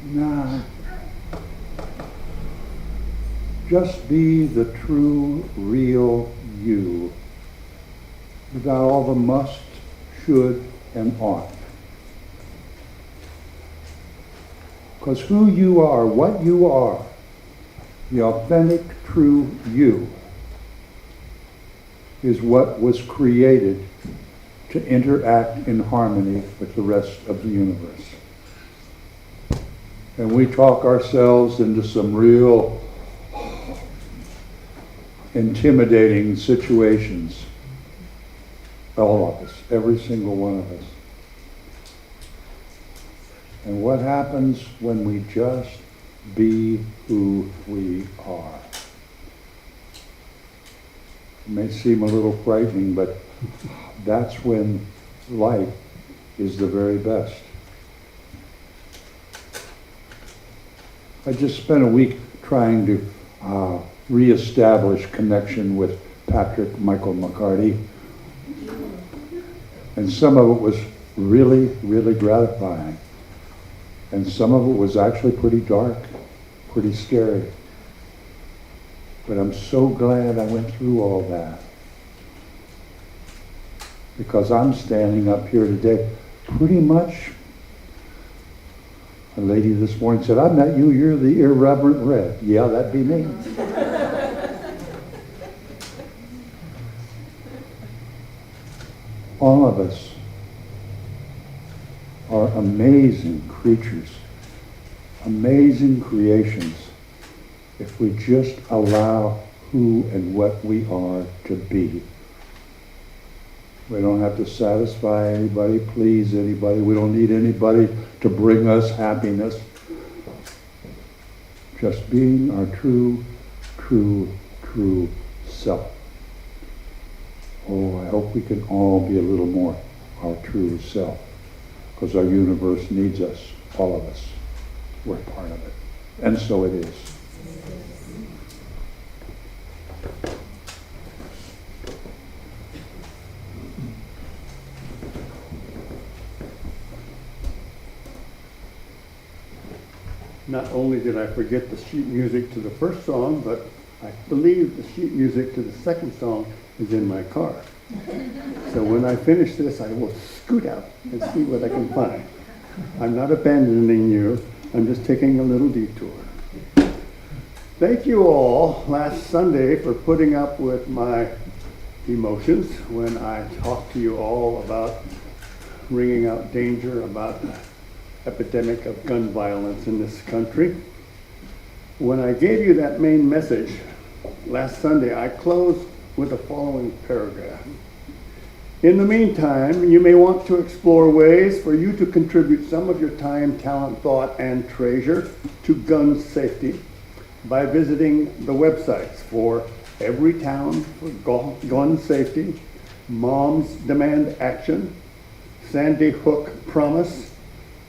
Nah. Just be the true, real you, without all the must, should, and ought. Because who you are, what you are, the authentic, true you, is what was created to interact in harmony with the rest of the universe. And we talk ourselves into some real intimidating situations. All of us, every single one of us. And what happens when we just be who we are? It may seem a little frightening, but that's when life is the very best. I just spent a week trying to reestablish connection with Patrick Michael McCarty. And some of it was really, really gratifying. And some of it was actually pretty dark, pretty scary. But I'm so glad I went through all that. Because I'm standing up here today pretty much. A lady this morning said, "I met you, you're the irreverent Red." Yeah, that'd be me. All of us are amazing creatures, amazing creations, if we just allow who and what we are to be. We don't have to satisfy anybody, please anybody. We don't need anybody to bring us happiness. Just being our true, true, true self. Oh, I hope we can all be a little more our true self, because our universe needs us, all of us. We're part of it. And so it is. Not only did I forget the sheet music to the first song, but I believe the sheet music to the second song is in my car. So when I finish this, I will scoot out and see what I can find. I'm not abandoning you. I'm just taking a little detour. Thank you all last Sunday for putting up with my emotions when I talked to you all about ringing out danger about the epidemic of gun violence in this country. When I gave you that main message last Sunday, I closed with the following paragraph. In the meantime, you may want to explore ways for you to contribute some of your time, talent, thought, and treasure to gun safety by visiting the websites for Everytown for Gun Safety, Moms Demand Action, Sandy Hook Promise,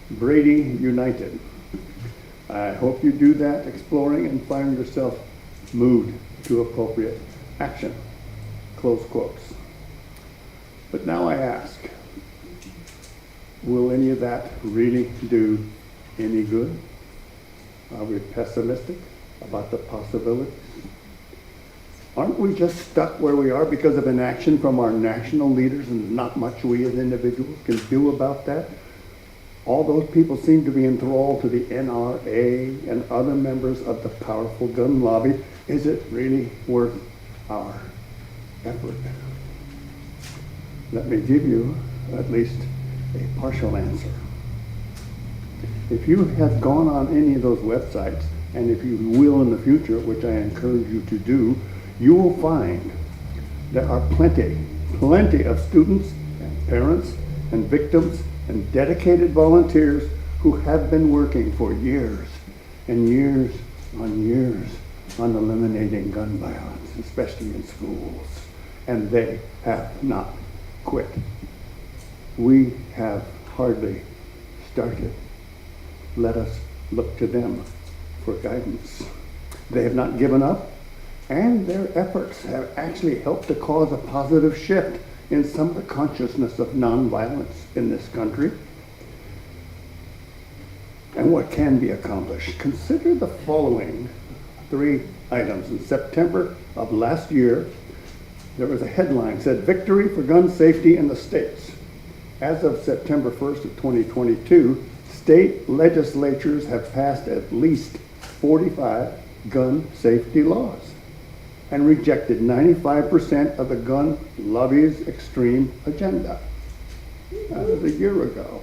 Brady United. I hope you do that exploring and find yourself moved to appropriate action. Close quotes. But now I ask, will any of that really do any good? Are we pessimistic about the possibilities? Aren't we just stuck where we are because of inaction from our national leaders and not much we as individuals can do about that? All those people seem to be enthralled to the NRA and other members of the powerful gun lobby. Is it really worth our effort? Let me give you at least a partial answer. If you have gone on any of those websites, and if you will in the future, which I encourage you to do, you will find there are plenty of students and parents and victims and dedicated volunteers who have been working for years and years on eliminating gun violence, especially in schools, and they have not quit. We have hardly started. Let us look to them for guidance. They have not given up, and their efforts have actually helped to cause a positive shift in some of the consciousness of nonviolence in this country. and what can be accomplished. Consider the following 3 items. In September of last year, there was a headline said, "Victory for gun safety in the states." As of September 1st of 2022, state legislatures have passed at least 45 gun safety laws and rejected 95% of the gun lobby's extreme agenda. That was a year ago.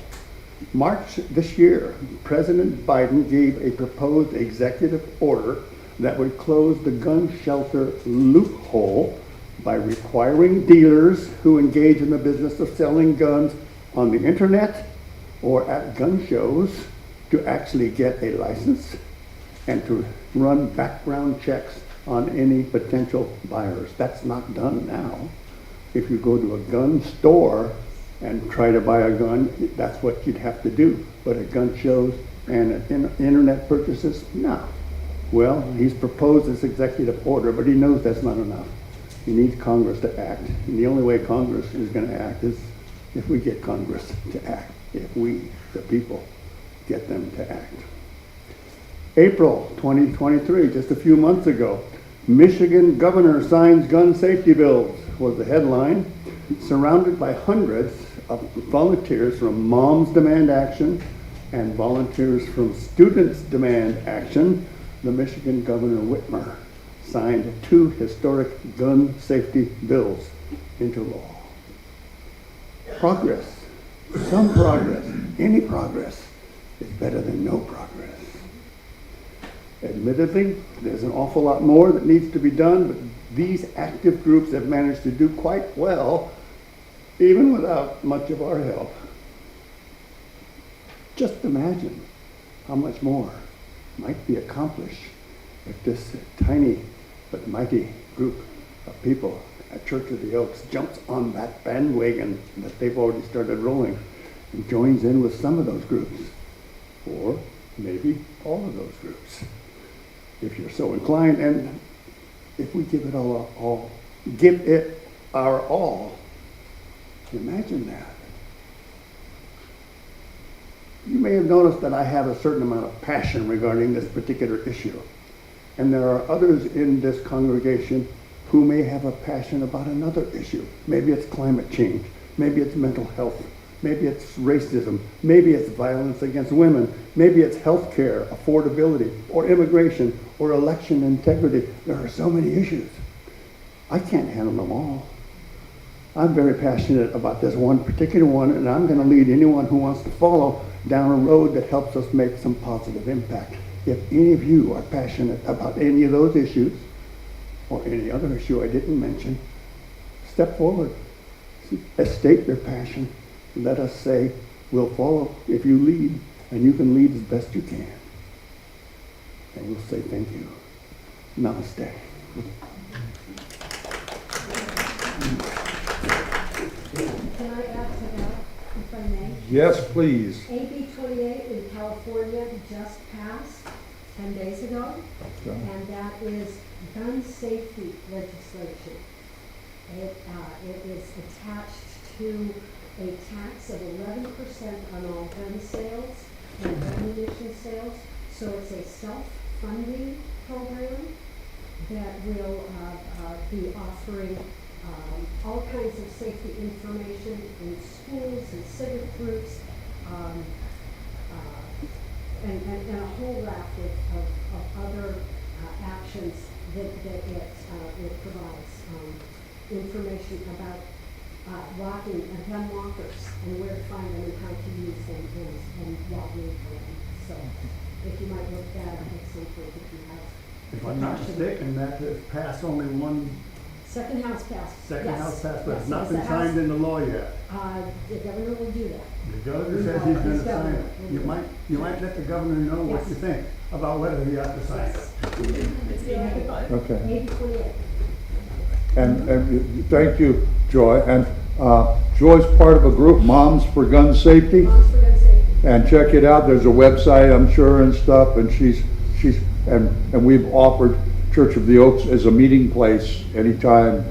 March this year, President Biden gave a proposed executive order that would close the gun shelter loophole by requiring dealers who engage in the business of selling guns on the internet or at gun shows to actually get a license and to run background checks on any potential buyers. That's not done now. If you go to a gun store and try to buy a gun, that's what you'd have to do. But at gun shows and at internet purchases, no. Well, he's proposed this executive order, but he knows that's not enough. He needs Congress to act. And the only way Congress is going to act is if we get Congress to act, if we, the people, get them to act. April 2023, just a few months ago, Michigan governor signs gun safety bills was the headline. Surrounded by hundreds of volunteers from Moms Demand Action and volunteers from Students Demand Action, the Michigan Governor Whitmer signed 2 historic gun safety bills into law. Progress, some progress, any progress is better than no progress. Admittedly, there's an awful lot more that needs to be done, but these active groups have managed to do quite well, even without much of our help. Just imagine how much more might be accomplished if this tiny but mighty group of people at Church of the Oaks jumps on that bandwagon that they've already started rolling and joins in with some of those groups, or maybe all of those groups, if you're so inclined. And if we give it give it our all, imagine that. You may have noticed that I have a certain amount of passion regarding this particular issue. And there are others in this congregation who may have a passion about another issue. Maybe it's climate change. Maybe it's mental health. Maybe it's racism. Maybe it's violence against women. Maybe it's health care, affordability, or immigration, or election integrity. There are so many issues. I can't handle them all. I'm very passionate about this one particular one, and I'm going to lead anyone who wants to follow down a road that helps us make some positive impact. If any of you are passionate about any of those issues, or any other issue I didn't mention, step forward. State your passion. Let us say, we'll follow if you lead, and you can lead as best you can. And we'll say thank you. Namaste. Can I add to that, if I may? Yes, please. AB 28 in California just passed 10 days ago, and that is gun safety legislation. It is attached to a tax of 11% on all gun sales and ammunition sales. So it's a self-funding program that will be offering all kinds of safety information in schools and civic groups, and a whole raft of other actions that it provides. Information about walking and gun walkers and where to find them and how to use them and what we for them. So if you might look that up at some point if you have. If I'm not mistaken, that has passed only one Second house passed. second Yes. house passed, but Yes, it's not yes, been the signed house- into law yet. The governor will do that. The governor says he's gonna sign Governor. it. You might let the governor know what Yes. you think about whether he has to sign it. Okay. 80/28. And thank you, Joy. And Joy's part of a group, Moms for Gun Safety. Moms for gun safety. And check it out. There's a website, I'm sure, and stuff. And and we've offered Church of the Oaks as a meeting place anytime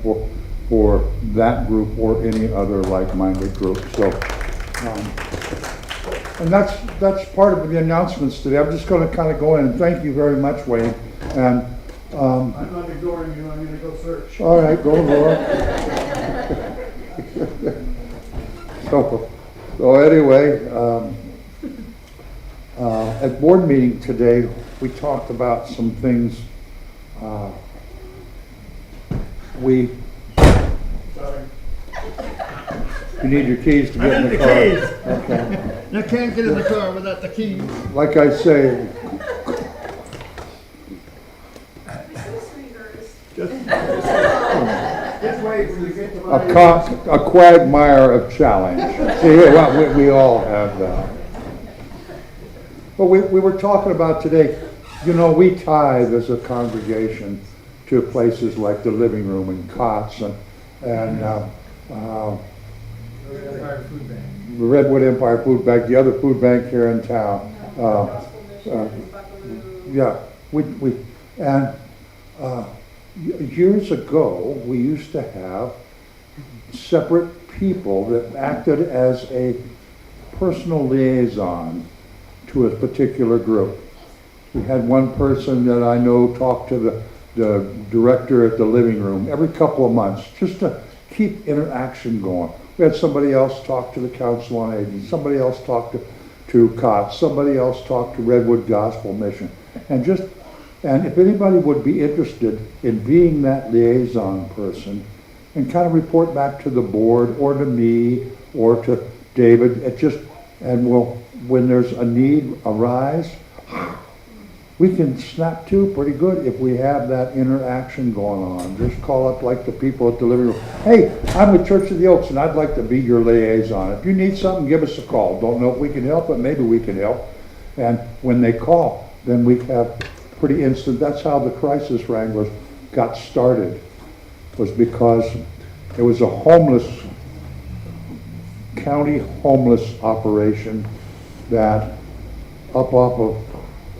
for that group or any other like-minded group. So, And that's part of the announcements today. I'm just gonna kind of go in and thank you very much, Wayne. And, I'm not ignoring you, I'm gonna go search. all right, go, Laura. So anyway, at board meeting today, we talked about some things. We, Sorry. you need your keys to get in the car. I need the Okay. You can't get in the car without the keys. Like I say, Just wait till you get to my. a quagmire of challenge. See, well, we all have that. But we were talking about today, you know, we tithe as a congregation to places like the living room and cots and the Redwood Empire Food Bank, the other food bank here in town. Yeah, years ago, we used to have separate people that acted as a personal liaison to a particular group. We had one person that I know talk to the director at the living room every couple of months, just to keep interaction going. We had somebody else talk to the Council on Aging, somebody else talk to COTS, somebody else talk to Redwood Gospel Mission. And if anybody would be interested in being that liaison person and kind of report back to the board or to me or to David, when there's a need arise, we can snap to pretty good if we have that interaction going on. Just call up like the people at the living room. Hey, I'm with Church of the Oaks and I'd like to be your liaison. If you need something, give us a call. Don't know if we can help, but maybe we can help. And when they call, then we have pretty instant. That's how the Crisis Wranglers got started, was because it was a county homeless operation that up off of,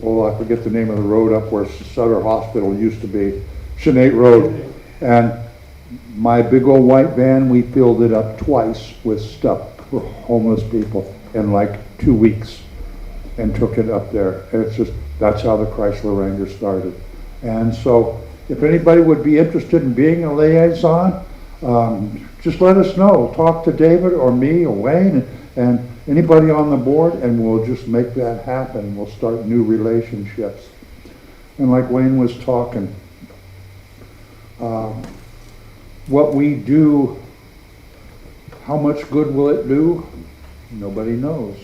I forget the name of the road up where Sutter Hospital used to be, Sinead Road. And my big old white van, we filled it up twice with stuff for homeless people in like 2 weeks and took it up there. And that's how the Chrysler Ranger started. And so if anybody would be interested in being a liaison, just let us know. Talk to David or me or Wayne and anybody on the board, and we'll just make that happen. We'll start new relationships. And like Wayne was talking, what we do, how much good will it do? Nobody knows.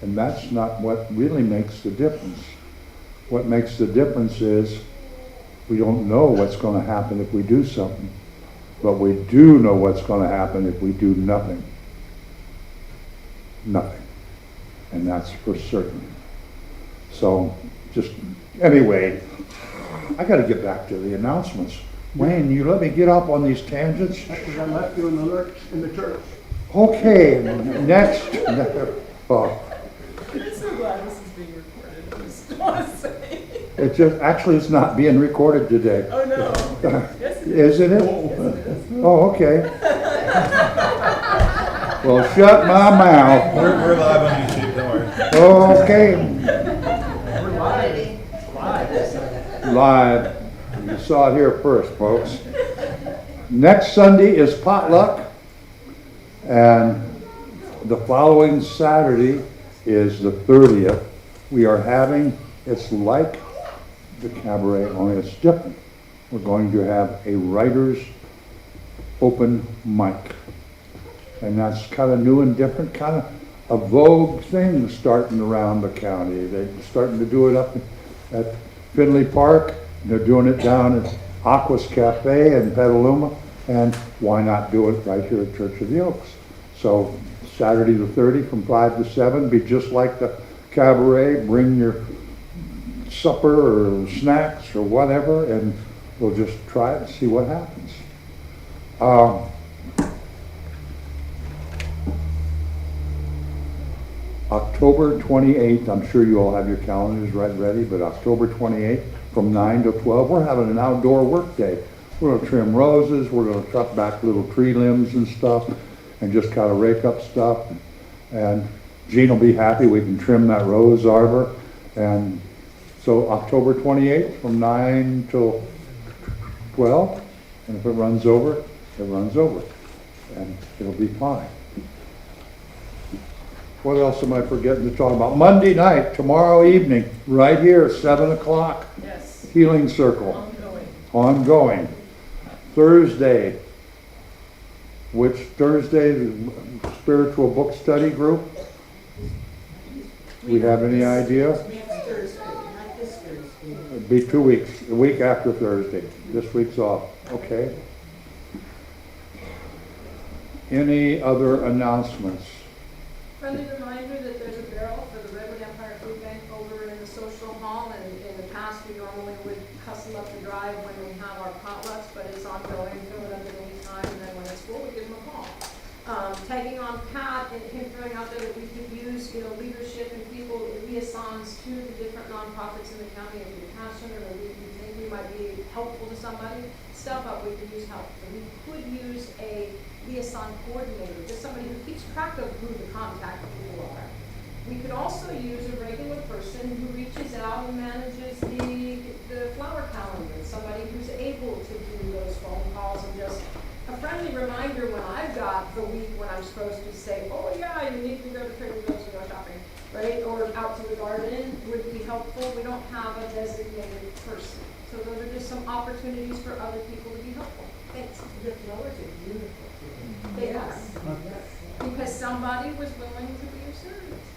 And that's not what really makes the difference. What makes the difference is we don't know what's going to happen if we do something, but we do know what's going to happen if we do nothing. Nothing. And that's for certain. So anyway, I got to get back to the announcements. Wayne, you let me get up on these tangents? Because I left you in the lurch in the church. Okay, next. I'm so glad this is being recorded. I just want to say. It's not being recorded today. Oh no. Yes, it is. Isn't it? Yes, it is. Oh, okay. Well, shut my mouth. We're live on YouTube, don't worry. Okay. Live. You saw it here first, folks. Next Sunday is potluck, and the following Saturday is the 30th. We are having, it's like the cabaret, only it's different. We're going to have a writer's open mic. And that's kind of new and different, kind of a vogue thing starting around the county. They're starting to do it up at Finley Park. They're doing it down at Aquas Cafe in Petaluma. And why not do it right here at Church of the Oaks? So Saturday the 30th from 5 to 7, be just like the cabaret. Bring your supper or snacks or whatever, and we'll just try it and see what happens. October 28th, I'm sure you all have your calendars right ready, but October 28th from 9 to 12, we're having an outdoor work day. We're going to trim roses, we're going to cut back little tree limbs and stuff, and just kind of rake up stuff. And Gene will be happy, we can trim that rose arbor. And so October 28th from 9 till 12, and if it runs over, it runs over, and it'll be fine. What else am I forgetting to talk about? Monday night, tomorrow evening, right here, 7 o'clock, Yes, Healing Circle, ongoing. ongoing. Thursday, which Thursday, the spiritual book study group? We have any idea? Next Thursday, not this Thursday. It'd be 2 weeks, a week after Thursday. This week's off, okay? Any other announcements? Friendly reminder that there's a barrel for the Redwood Empire Food Bank over in the social hall, and in the past, we normally would hustle up the drive when we have our potlucks, but it's ongoing, fill it up at any time, and then when it's full, we give them a call. Tagging on Pat and him throwing out there that we could use, leadership and people, liaisons to the different nonprofits in the county, if you're passionate or you think we might be helpful to somebody, step up, we could use help. And we could use a liaison coordinator, just somebody who keeps track of who the contact people are. We could also use a regular person who reaches out and manages the flower calendar, somebody who's able to do those phone calls and just a friendly reminder when I've got the week when I'm supposed to say, oh yeah, you need to go to Trader Joe's and go shopping, right? Or out to the garden would be helpful. We don't have a designated person. So those are just some opportunities for other people to be helpful. Thanks. The flowers are beautiful. They are. Yes. Because somebody was willing to be of service.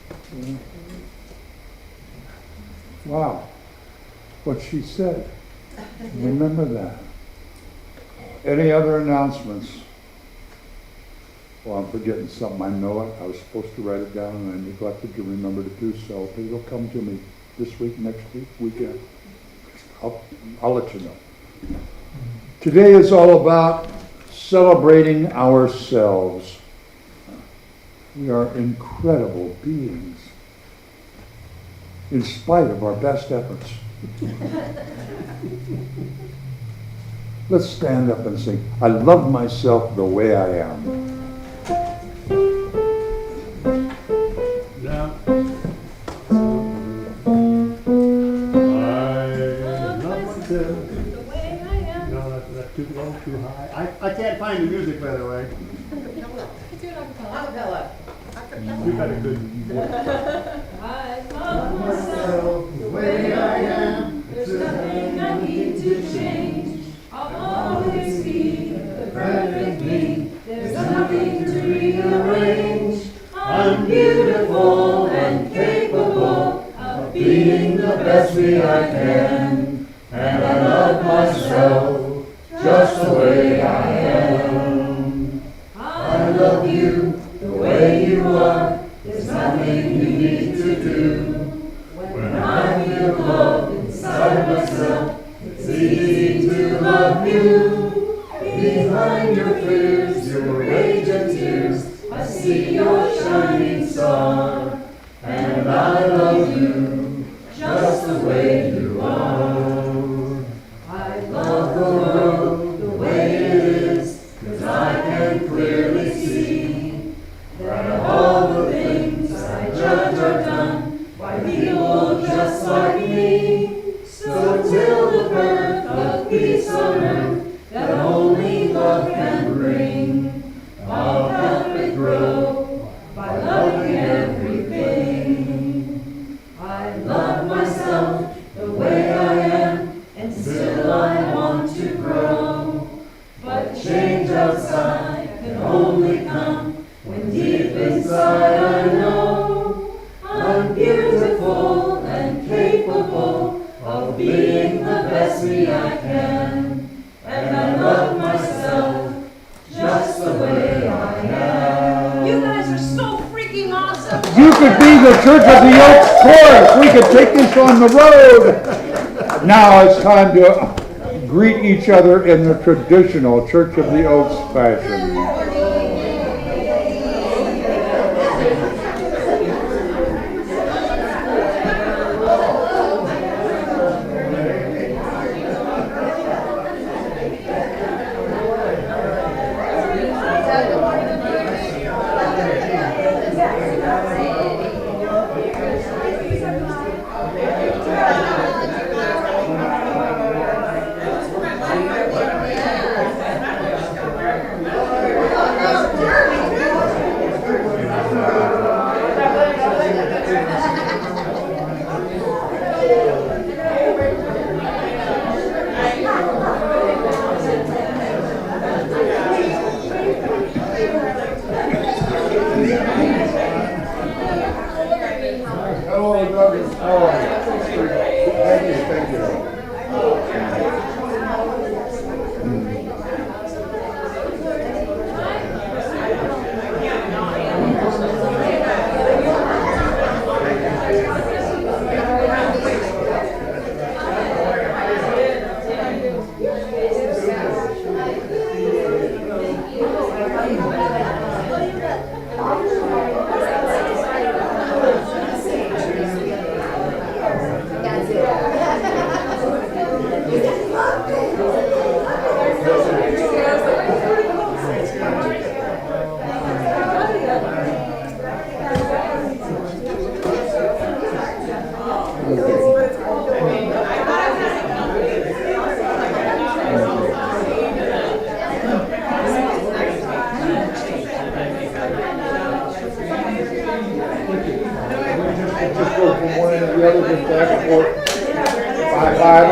Wow, what she said. Remember that. Any other announcements? Well, I'm forgetting something. I know it. I was supposed to write it down and I neglected to remember to do so. But it'll come to me this week, next week, weekend. I'll let you know. Today is all about celebrating ourselves. We are incredible beings, in spite of our best efforts. Let's stand up and sing, I love myself the way I am. Now, I love myself. The way I am. No, that's too low, too high. I can't find the music, by the way. Acapella. You got a good. I love myself the way I am. There's nothing I need to change. I'll always be the perfect me. There's nothing to rearrange. I'm beautiful and capable of being the best me I can. And I love myself just the way I am. I love you the way you are. There's nothing you need to do. When I feel love inside myself, it's easy to love you. Behind your fears, your rage and tears, I see your shining star. And I love you just the way you are. I love the world the way it is, 'cause I can clearly see that all the things I judge are done by people just like me. So till the birth of peace on earth that only love can bring, I'll help it grow by loving everything. I love myself the way I am, and still I want to grow. But change outside can only come when deep inside I know I'm beautiful and capable of being the best me I can. And I love myself just the way I am. You guys are so freaking awesome. You could be the Church of the Oaks chorus. We could take this on the road. Now it's time to greet each other in the traditional Church of the Oaks fashion. Thank you. Just go from one end to the other, just back and forth. Five.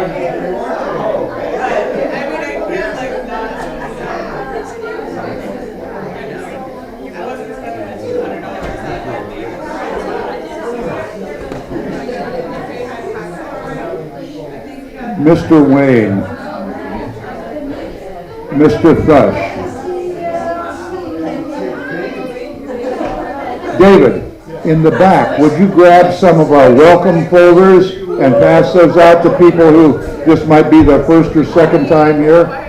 Mr. Wayne, Mr. Thrush, David, in the back, would you grab some of our welcome folders and pass those out to people who this might be their first or second time here?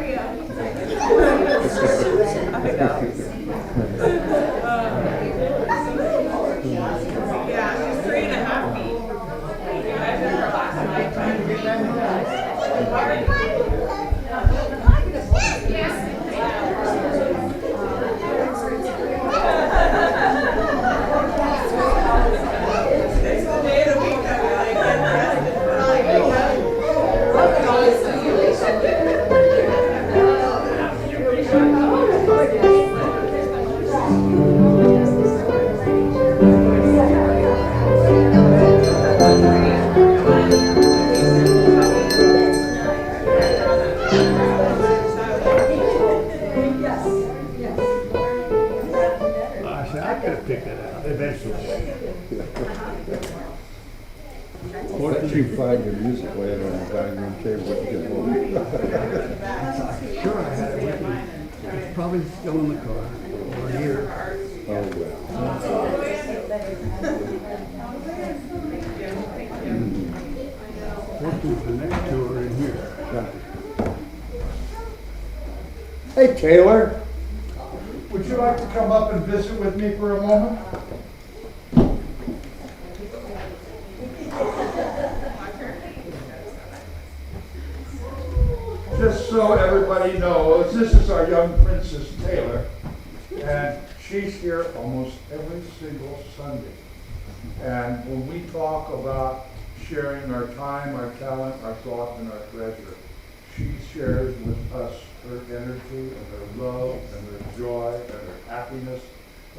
What did you find your music later on the dining room table when you get home? Sure, I had it with me. It's probably still in the car or here. Oh, well. Fortunately, the next two are in here. Hey, Taylor, would you like to come up and visit with me for a moment? Just so everybody knows, this is our young Princess Taylor, and she's here almost every single Sunday. And when we talk about sharing our time, our talent, our thought, and our treasure, she shares with us her energy and her love and her joy and her happiness.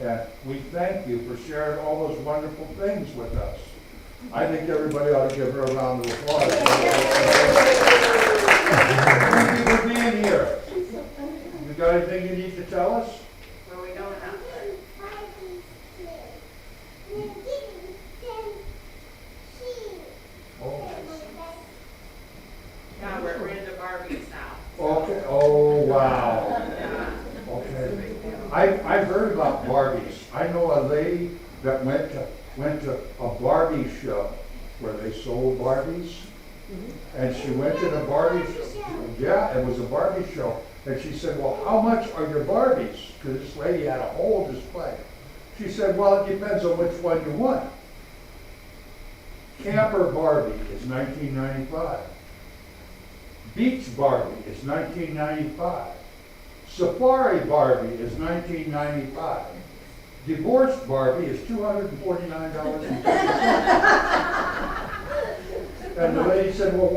And we thank you for sharing all those wonderful things with us. I think everybody ought to give her a round of applause. Thank you for being here. You got anything you need to tell us? Well, we don't have. Oh. Yeah, we're into Barbies now. Okay. Oh, wow. Okay. I've heard about Barbies. I know a lady that went to a Barbie show where they sold Barbies. And she went to the Barbie show. Yeah, it was a Barbie show. And she said, well, how much are your Barbies? Because this lady had a whole display. She said, well, it depends on which one you want. Camper Barbie is $19.95. Beach Barbie is $19.95. Safari Barbie is $19.95. Divorced Barbie is $249.50. And the lady said, well,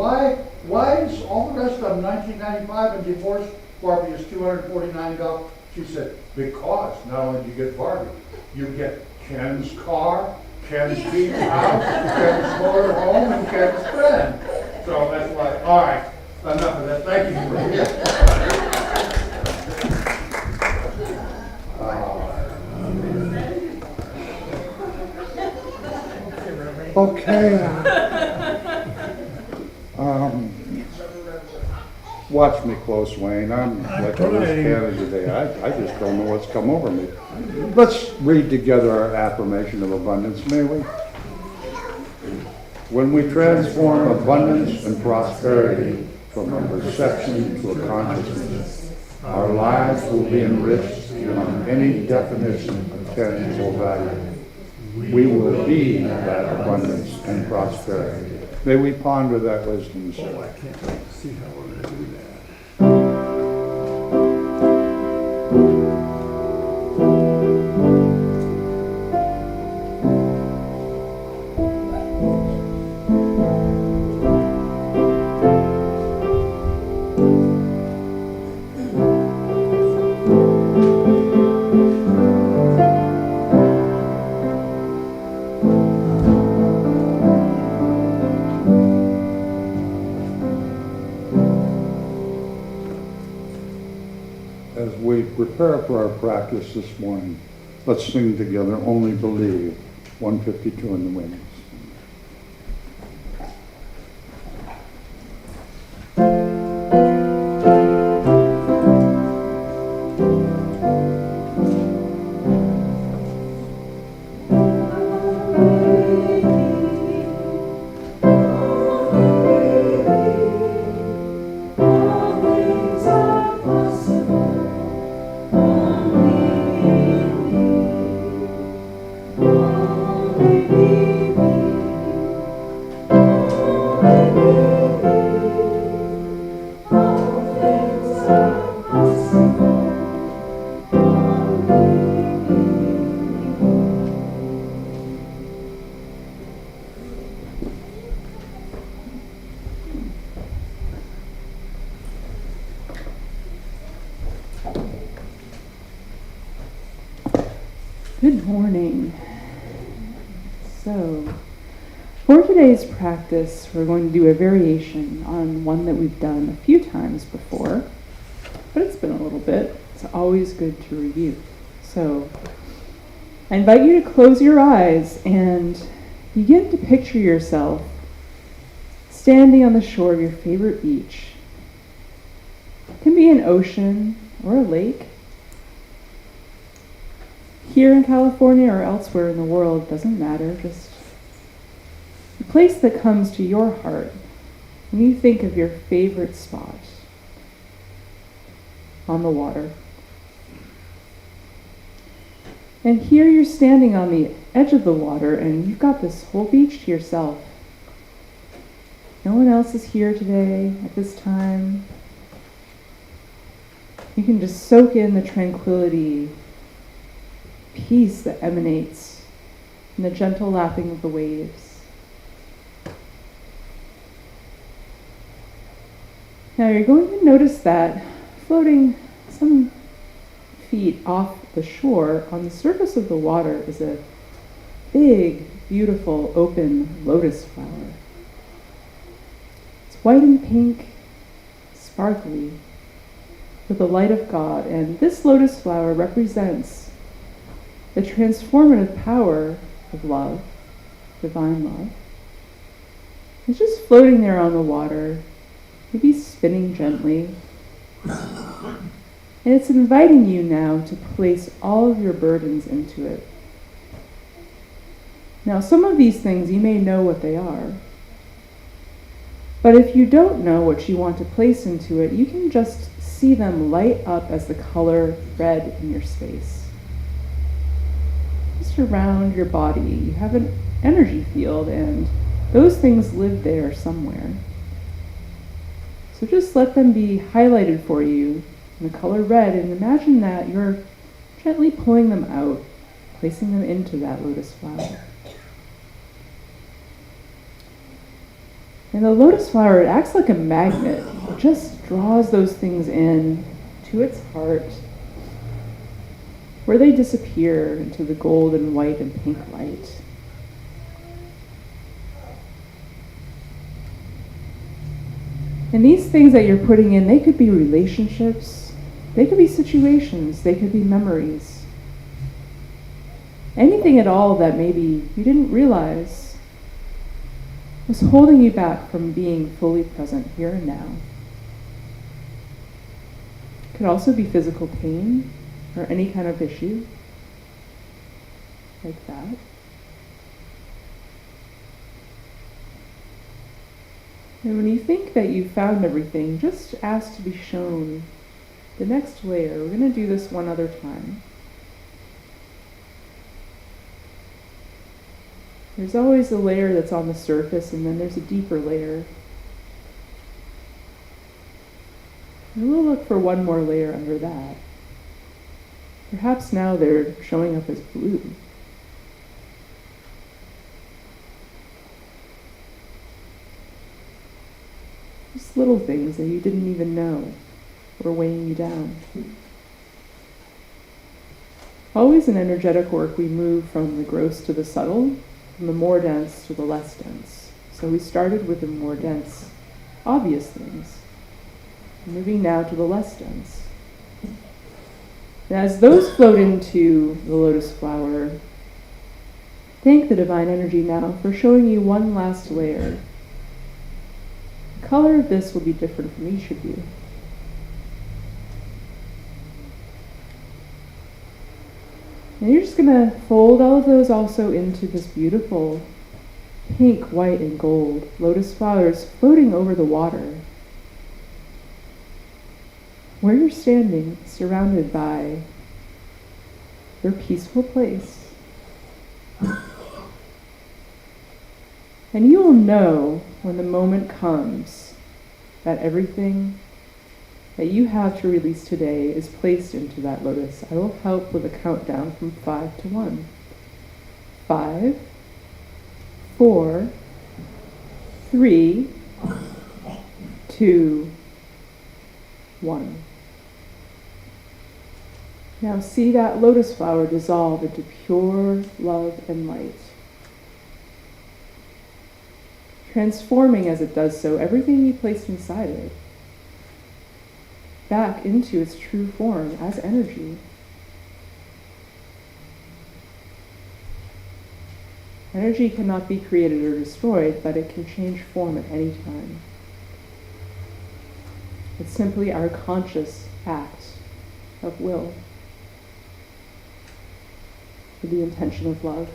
why is all the rest of them $19.95 and divorced Barbie is $249? She said, because not only do you get Barbie, you get Ken's car, Ken's beach house, Ken's motor home, and Ken's friend. So that's why, all right, enough of that. Thank you for being here. Okay. Watch me close, Wayne. I'm like a loose cannon today. I just don't know what's come over me. Let's read together our affirmation of abundance, may we? When we transform abundance and prosperity from a perception to a consciousness, our lives will be enriched beyond any definition of tangible value. We will be that abundance and prosperity. May we ponder that wisdom, sir. I can't wait to see how we're going to do that. As we prepare for our practice this morning, let's sing together Only Believe, 152 in the Wings. Good morning. So, for today's practice, we're going to do a variation on one that we've done a few times before, but it's been a little bit. It's always good to review. So, I invite you to close your eyes and begin to picture yourself standing on the shore of your favorite beach. It can be an ocean or a lake. Here in California or elsewhere in the world, doesn't matter, just a place that comes to your heart when you think of your favorite spot on the water. And here you're standing on the edge of the water and you've got this whole beach to yourself. No one else is here today at this time. You can just soak in the tranquility, peace that emanates from the gentle lapping of the waves. Now you're going to notice that floating some feet off the shore on the surface of the water is a big, beautiful, open lotus flower. It's white and pink, sparkly, with the light of God, and this lotus flower represents the transformative power of love, divine love. It's just floating there on the water, maybe spinning gently. And it's inviting you now to place all of your burdens into it. Now, some of these things you may know what they are. But if you don't know what you want to place into it, you can just see them light up as the color red in your space. Just around your body, you have an energy field, and those things live there somewhere. So just let them be highlighted for you in the color red, and imagine that you're gently pulling them out, placing them into that lotus flower. And the lotus flower, it acts like a magnet. It just draws those things in to its heart, where they disappear into the gold and white and pink light. And these things that you're putting in, they could be relationships, they could be situations, they could be memories. Anything at all that maybe you didn't realize was holding you back from being fully present here and now. It could also be physical pain or any kind of issue like that. And when you think that you've found everything, just ask to be shown the next layer. We're going to do this one other time. There's always a layer that's on the surface, and then there's a deeper layer. And we'll look for one more layer under that. Perhaps now they're showing up as blue. Just little things that you didn't even know were weighing you down. Always in energetic work, we move from the gross to the subtle, from the more dense to the less dense. So we started with the more dense, obvious things, moving now to the less dense. And as those float into the lotus flower, thank the divine energy now for showing you one last layer. The color of this will be different from each of you. And you're just going to fold all of those also into this beautiful pink, white, and gold lotus flowers floating over the water. Where you're standing, surrounded by your peaceful place. And you will know when the moment comes that everything that you have to release today is placed into that lotus. I will help with a countdown from 5 to 1. 5, 4, 3, 2, 1. Now see that lotus flower dissolve into pure love and light. Transforming as it does so everything you placed inside it back into its true form as energy. Energy cannot be created or destroyed, but it can change form at any time. It's simply our conscious act of will with the intention of love.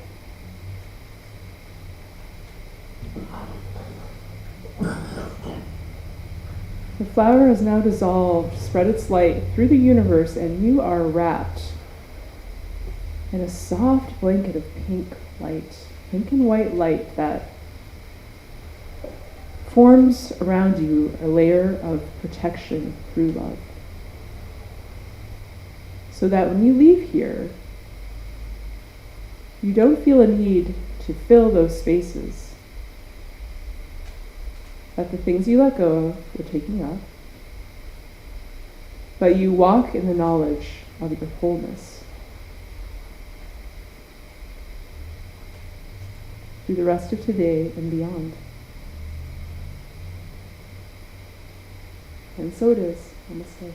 The flower has now dissolved, spread its light through the universe, and you are wrapped in a soft blanket of pink light, pink and white light that forms around you a layer of protection through love. So that when you leave here, you don't feel a need to fill those spaces that the things you let go of were taking up, but you walk in the knowledge of your wholeness through the rest of today and beyond. And so it is. Namaste.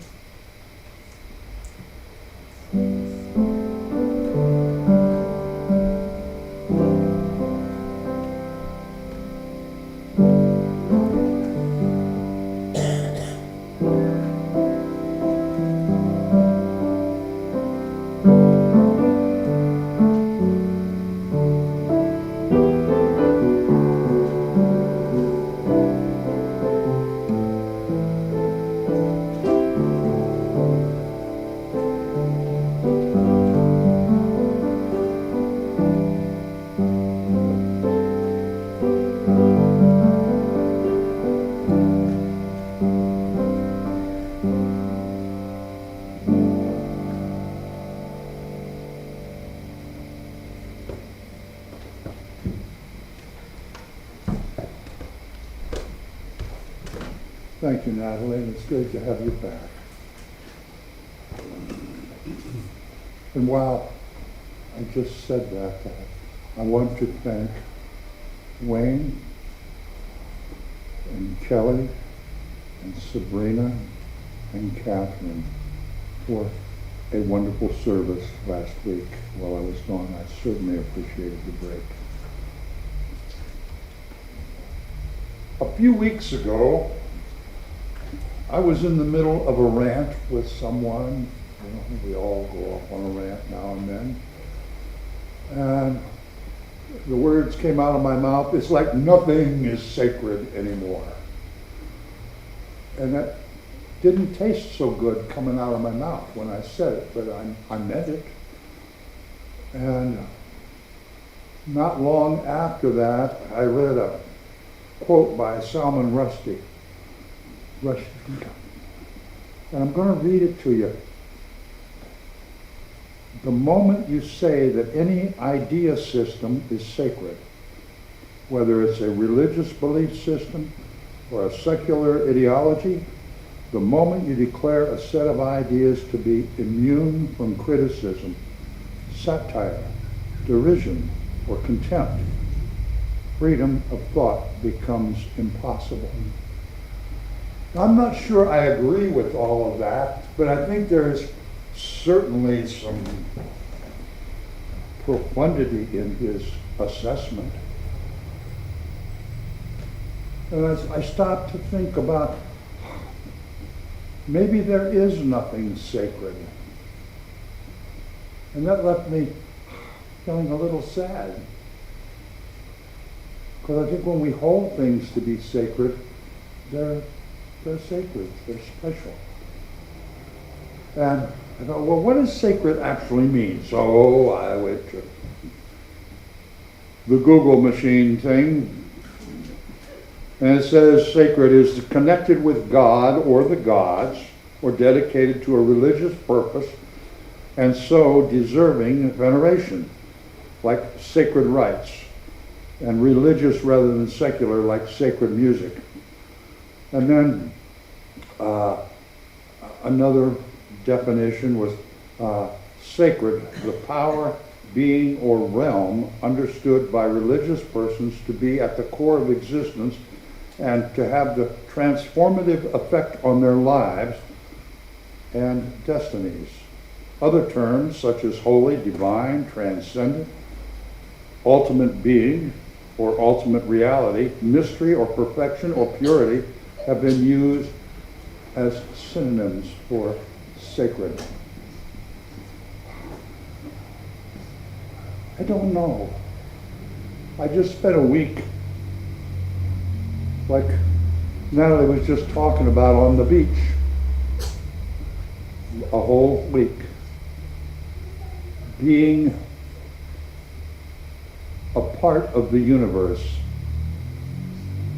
Thank you, Natalie, and it's good to have you back. And while I just said that, I want to thank Wayne and Kelly and Sabrina and Catherine for a wonderful service last week while I was gone. I certainly appreciated the break. A few weeks ago, I was in the middle of a rant with someone. You know, we all go off on a rant now and then. And the words came out of my mouth, it's like nothing is sacred anymore. And that didn't taste so good coming out of my mouth when I said it, but I meant it. And not long after that, I read a quote by Salman Rushdie. And I'm going to read it to you. The moment you say that any idea system is sacred, whether it's a religious belief system or a secular ideology, the moment you declare a set of ideas to be immune from criticism, satire, derision, or contempt, freedom of thought becomes impossible. I'm not sure I agree with all of that, but I think there's certainly some profundity in his assessment. And as I stopped to think about, maybe there is nothing sacred. And that left me feeling a little sad. Because I think when we hold things to be sacred, they're sacred, they're special. And I thought, well, what does sacred actually mean? So I went to the Google machine thing, and it says sacred is connected with God or the gods, or dedicated to a religious purpose, and so deserving veneration, like sacred rites, and religious rather than secular, like sacred music. And then another definition was sacred, the power, being, or realm understood by religious persons to be at the core of existence and to have the transformative effect on their lives and destinies. Other terms such as holy, divine, transcendent, ultimate being, or ultimate reality, mystery or perfection or purity have been used as synonyms for sacred. I don't know. I just spent a week, like Natalie was just talking about, on the beach. A whole week. Being a part of the universe,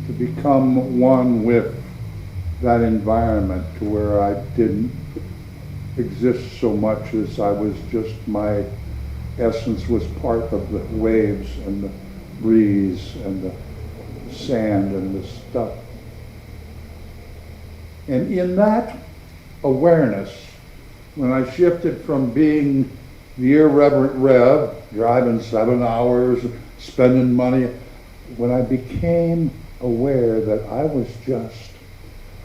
to become one with that environment, to where I didn't exist so much as I was just, my essence was part of the waves and the breeze and the sand and the stuff. And in that awareness, when I shifted from being the irreverent Rev, driving 7 hours, spending money, when I became aware that I was just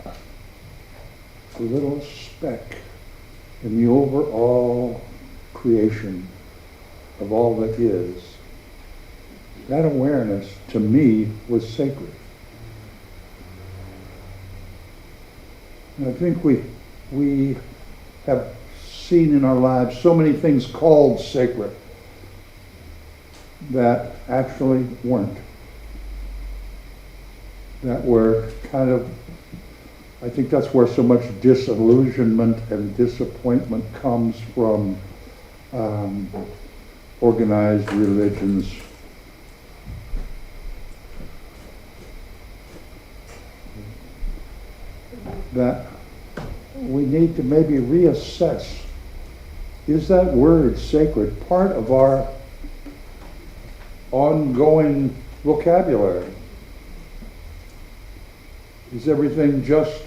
a little speck in the overall creation of all that is, that awareness to me was sacred. And I think we have seen in our lives so many things called sacred that actually weren't. That were kind of, I think that's where so much disillusionment and disappointment comes from organized religions. That we need to maybe reassess, is that word sacred part of our ongoing vocabulary? Is everything just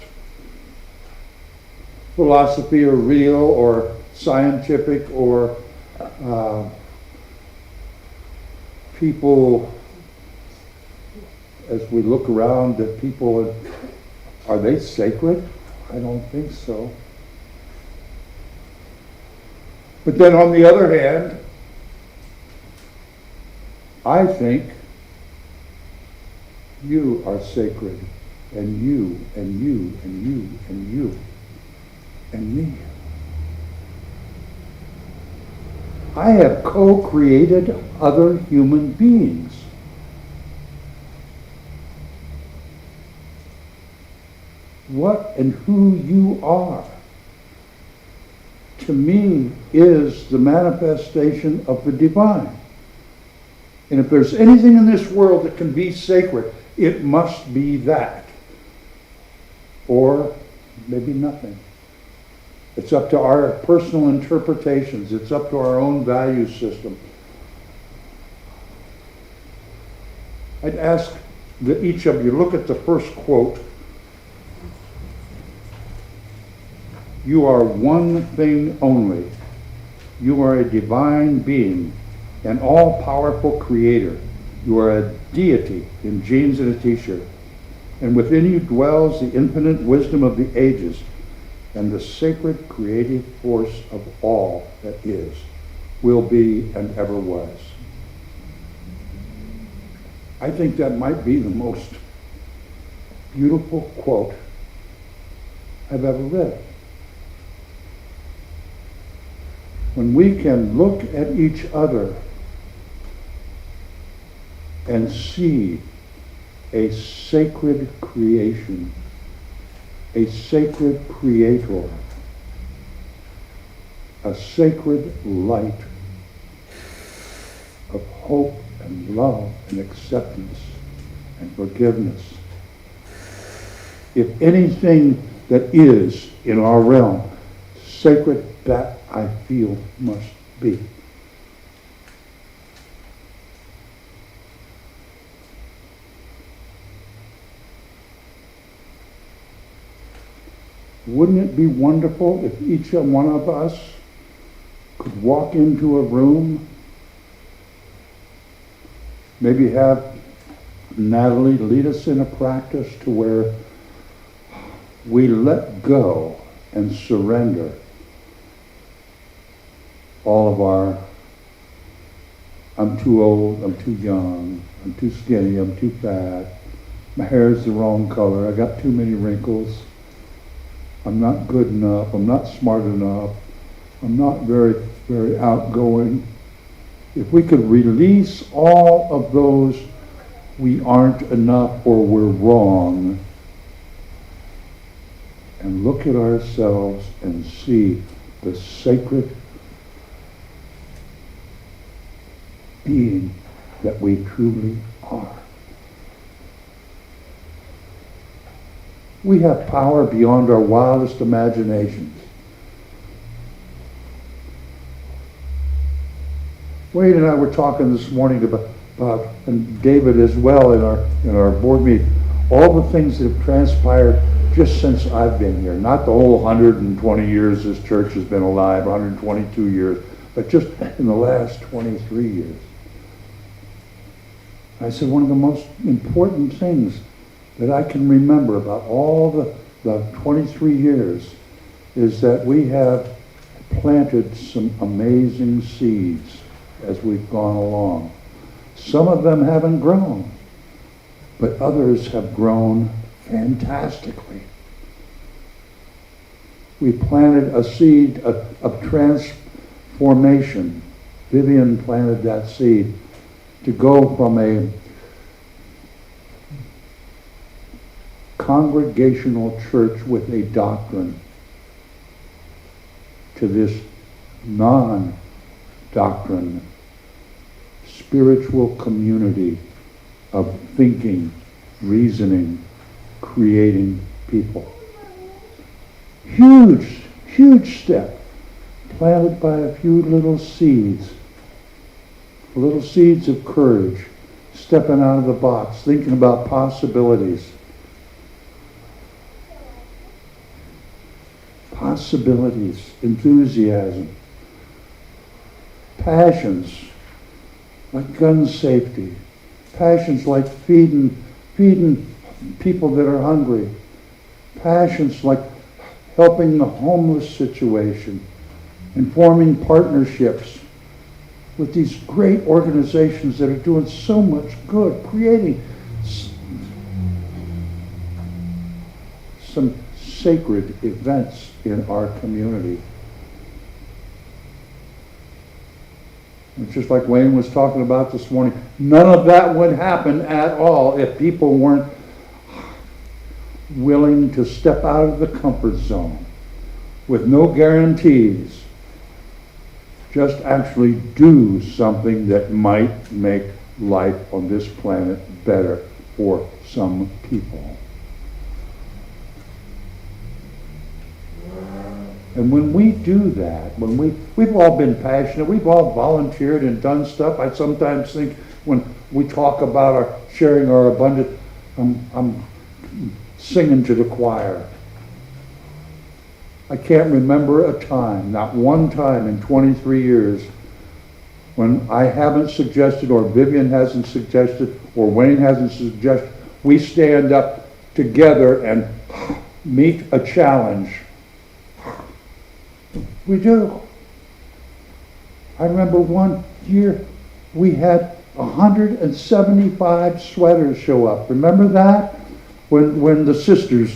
philosophy or real or scientific, or people, as we look around at people, are they sacred? I don't think so. But then on the other hand, I think You are sacred, and you, and you, and you, and you, and me. I have co-created other human beings. What and who you are, to me, is the manifestation of the divine. And if there's anything in this world that can be sacred, it must be that. Or maybe nothing. It's up to our personal interpretations. It's up to our own value system. I'd ask that each of you look at the first quote. You are one thing only. You are a divine being, an all-powerful creator. You are a deity in jeans and a t-shirt. And within you dwells the infinite wisdom of the ages and the sacred creative force of all that is, will be, and ever was. I think that might be the most beautiful quote I've ever read. When we can look at each other and see a sacred creation, a sacred creator, a sacred light of hope and love and acceptance and forgiveness. If anything that is in our realm sacred, that I feel must be. Wouldn't it be wonderful if each one of us could walk into a room, maybe have Natalie lead us in a practice to where we let go and surrender all of our, I'm too old, I'm too young, I'm too skinny, I'm too fat, my hair's the wrong color, I got too many wrinkles, I'm not good enough, I'm not smart enough, I'm not very, very outgoing. If we could release all of those we aren't enough or we're wrong, and look at ourselves and see the sacred being that we truly are. We have power beyond our wildest imaginations. Wade and I were talking this morning about, and David as well in our board meeting, all the things that have transpired just since I've been here. Not the whole 120 years this church has been alive, 122 years, but just in the last 23 years. I said one of the most important things that I can remember about all the 23 years is that we have planted some amazing seeds as we've gone along. Some of them haven't grown, but others have grown fantastically. We planted a seed of transformation. Vivian planted that seed to go from a congregational church with a doctrine to this non-doctrine, spiritual community of thinking, reasoning, creating people. Huge, huge step planted by a few little seeds of courage, stepping out of the box, thinking about possibilities. Possibilities, enthusiasm, passions like gun safety, passions like feeding people that are hungry, passions like helping the homeless situation, and forming partnerships with these great organizations that are doing so much good, creating some sacred events in our community. It's just like Wayne was talking about this morning. None of that would happen at all if people weren't willing to step out of the comfort zone with no guarantees. Just actually do something that might make life on this planet better for some people. And when we do that, when we've all been passionate, we've all volunteered and done stuff. I sometimes think when we talk about our sharing our abundance, I'm singing to the choir. I can't remember a time, not one time in 23 years, when I haven't suggested, or Vivian hasn't suggested, or Wayne hasn't suggested, we stand up together and meet a challenge. We do. I remember one year we had 175 sweaters show up. Remember that? When the sisters,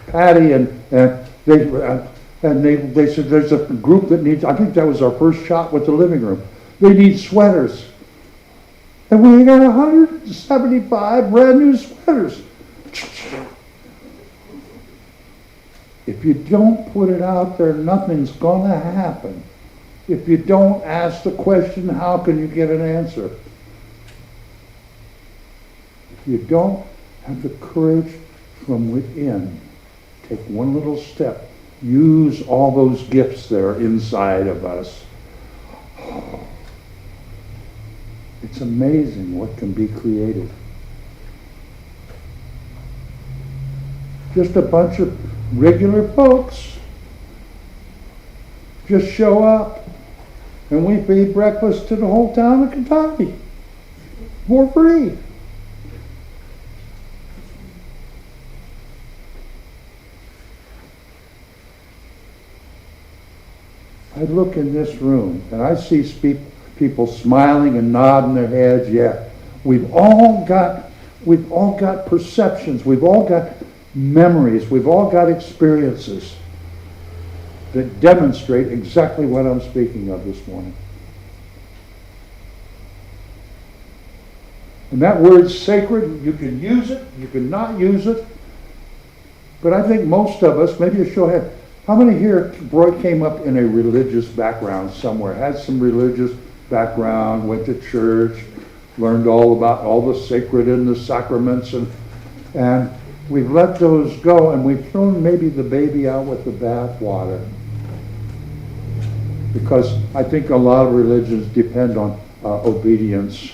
Patty and they said there's a group that needs, I think that was our first shot with the living room. They need sweaters. And we got 175 brand new sweaters. If you don't put it out there, nothing's going to happen. If you don't ask the question, how can you get an answer? If you don't have the courage from within, take one little step, use all those gifts that are inside of us. It's amazing what can be created. Just a bunch of regular folks just show up and we feed breakfast to the whole town of Kentucky for free. I look in this room and I see people smiling and nodding their heads. Yeah, we've all got perceptions. We've all got memories. We've all got experiences that demonstrate exactly what I'm speaking of this morning. And that word's sacred. You can use it. You can not use it. But I think most of us, maybe a show of hands, how many here came up in a religious background somewhere, had some religious background, went to church, learned all about all the sacred and the sacraments, and we've let those go, and we've thrown maybe the baby out with the bathwater. Because I think a lot of religions depend on obedience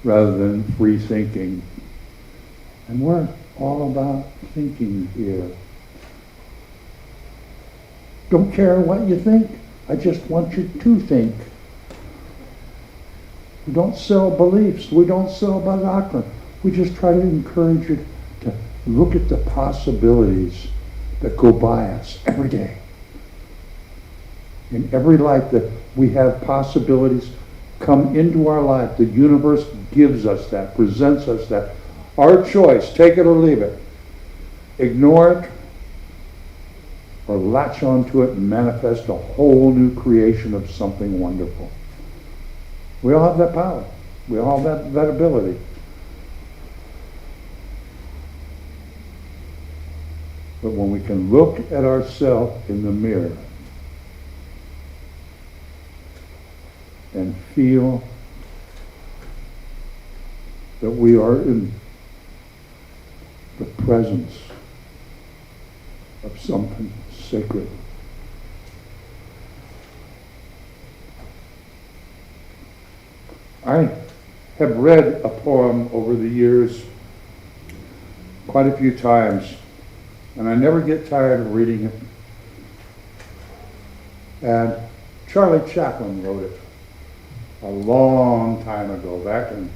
rather than free thinking. And we're all about thinking here. Don't care what you think. I just want you to think. We don't sell beliefs. We don't sell doctrine. We just try to encourage you to look at the possibilities that go by us every day. In every life that we have possibilities come into our life. The universe gives us that, presents us that. Our choice, take it or leave it. Ignore it or latch onto it and manifest a whole new creation of something wonderful. We all have that power. We all have that ability. But when we can look at ourselves in the mirror and feel that we are in the presence of something sacred. I have read a poem over the years quite a few times, and I never get tired of reading it. And Charlie Chaplin wrote it a long time ago, back in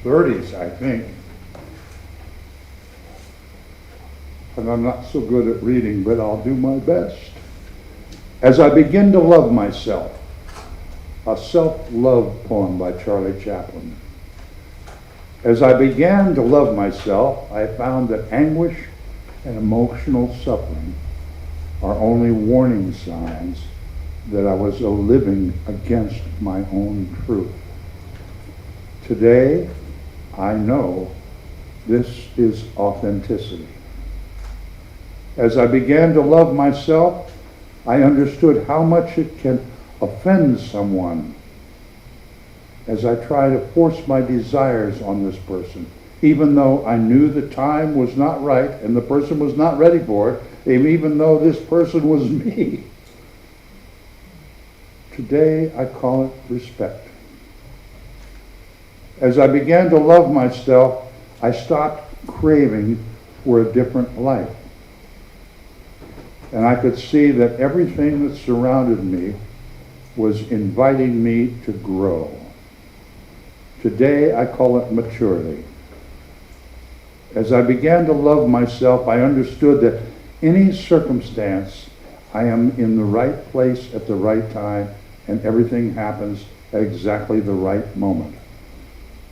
the 30s, I think. And I'm not so good at reading, but I'll do my best. As I begin to love myself, a self-love poem by Charlie Chaplin. As I began to love myself, I found that anguish and emotional suffering are only warning signs that I was living against my own truth. Today, I know this is authenticity. As I began to love myself, I understood how much it can offend someone as I try to force my desires on this person, even though I knew the time was not right and the person was not ready for it, and even though this person was me. Today, I call it respect. As I began to love myself, I stopped craving for a different life. And I could see that everything that surrounded me was inviting me to grow. Today, I call it maturity. As I began to love myself, I understood that any circumstance, I am in the right place at the right time, and everything happens at exactly the right moment.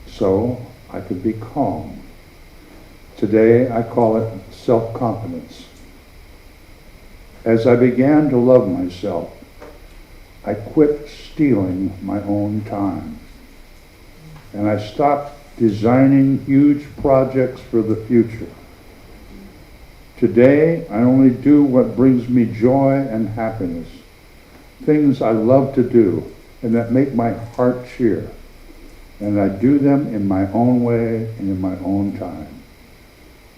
So I could be calm. Today, I call it self-confidence. As I began to love myself, I quit stealing my own time. And I stopped designing huge projects for the future. Today, I only do what brings me joy and happiness, things I love to do and that make my heart cheer. And I do them in my own way and in my own time.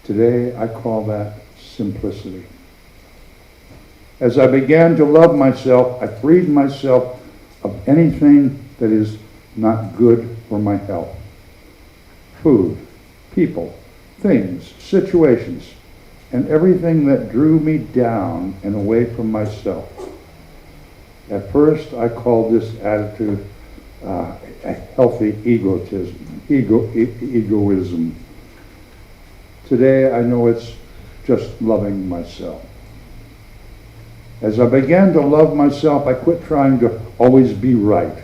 Today, I call that simplicity. As I began to love myself, I freed myself of anything that is not good for my health. Food, people, things, situations, and everything that drew me down and away from myself. At first, I called this attitude a healthy egoism. Today, I know it's just loving myself. As I began to love myself, I quit trying to always be right.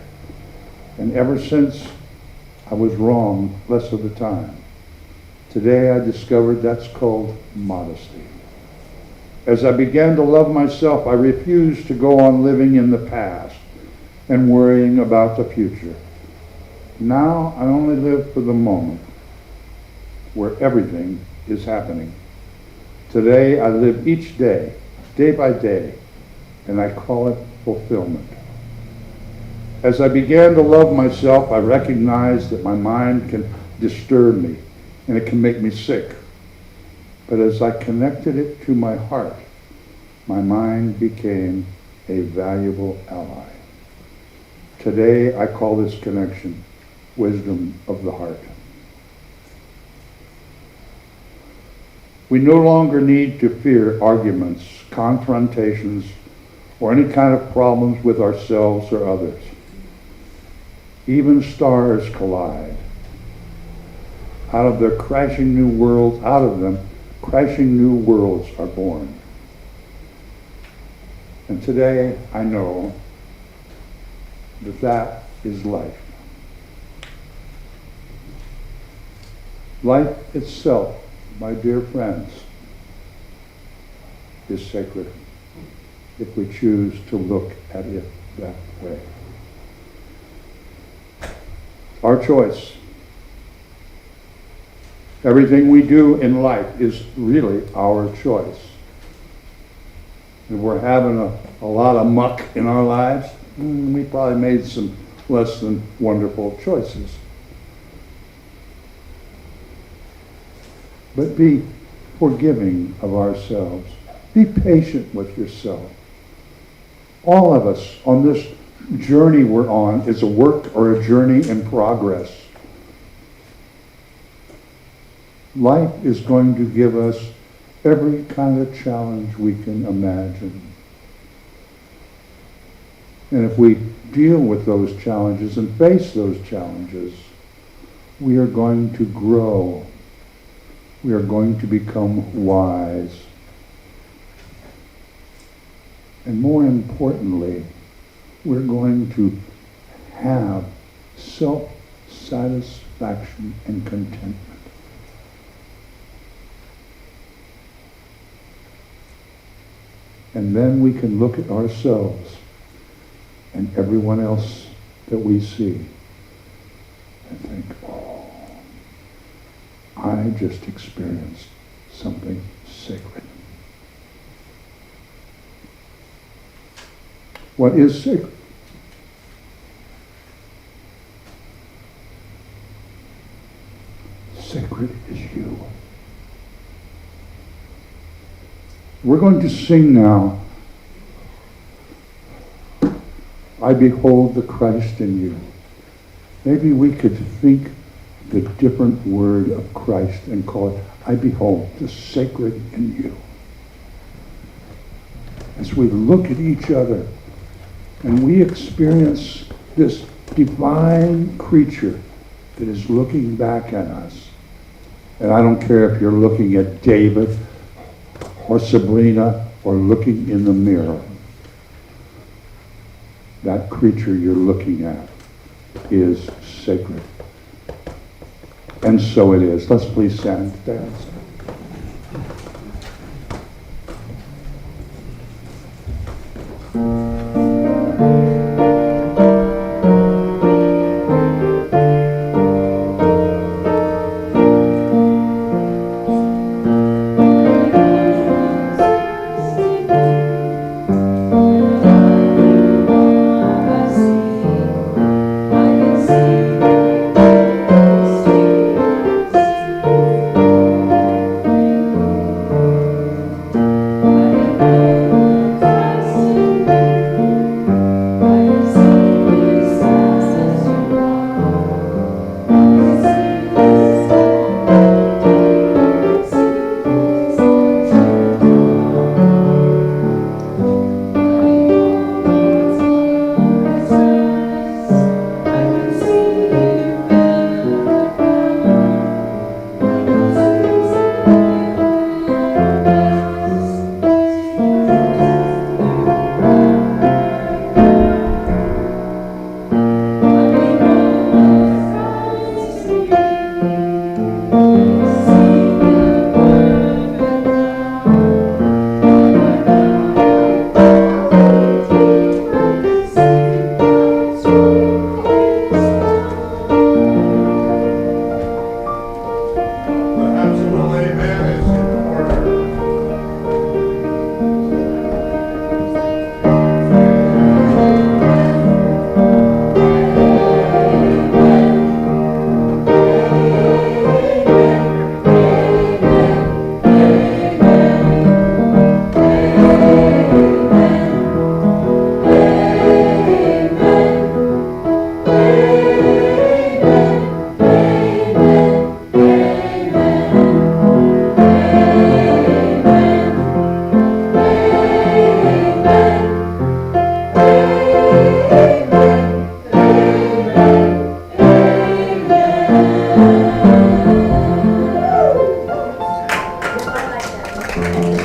And ever since I was wrong less of the time, today I discovered that's called modesty. As I began to love myself, I refused to go on living in the past and worrying about the future. Now I only live for the moment where everything is happening. Today I live each day, day by day, and I call it fulfillment. As I began to love myself, I recognized that my mind can disturb me and it can make me sick. But as I connected it to my heart, my mind became a valuable ally. Today, I call this connection wisdom of the heart. We no longer need to fear arguments, confrontations, or any kind of problems with ourselves or others. Even stars collide. Out of them, crashing new worlds are born. And today, I know that that is life. Life itself, my dear friends, is sacred if we choose to look at it that way. Our choice. Everything we do in life is really our choice. If we're having a lot of muck in our lives, we probably made some less than wonderful choices. But be forgiving of ourselves. Be patient with yourself. All of us on this journey we're on is a work or a journey in progress. Life is going to give us every kind of challenge we can imagine. And if we deal with those challenges and face those challenges, we are going to grow. We are going to become wise. And more importantly, we're going to have self-satisfaction and contentment. And then we can look at ourselves and everyone else that we see and think, oh, I just experienced something sacred. What is sacred? Sacred is you. We're going to sing now, I behold the Christ in you. Maybe we could think the different word of Christ and call it, I behold the sacred in you. As we look at each other and we experience this divine creature that is looking back at us. And I don't care if you're looking at David or Sabrina or looking in the mirror. That creature you're looking at is sacred. And so it is. Let's please stand. Thank you.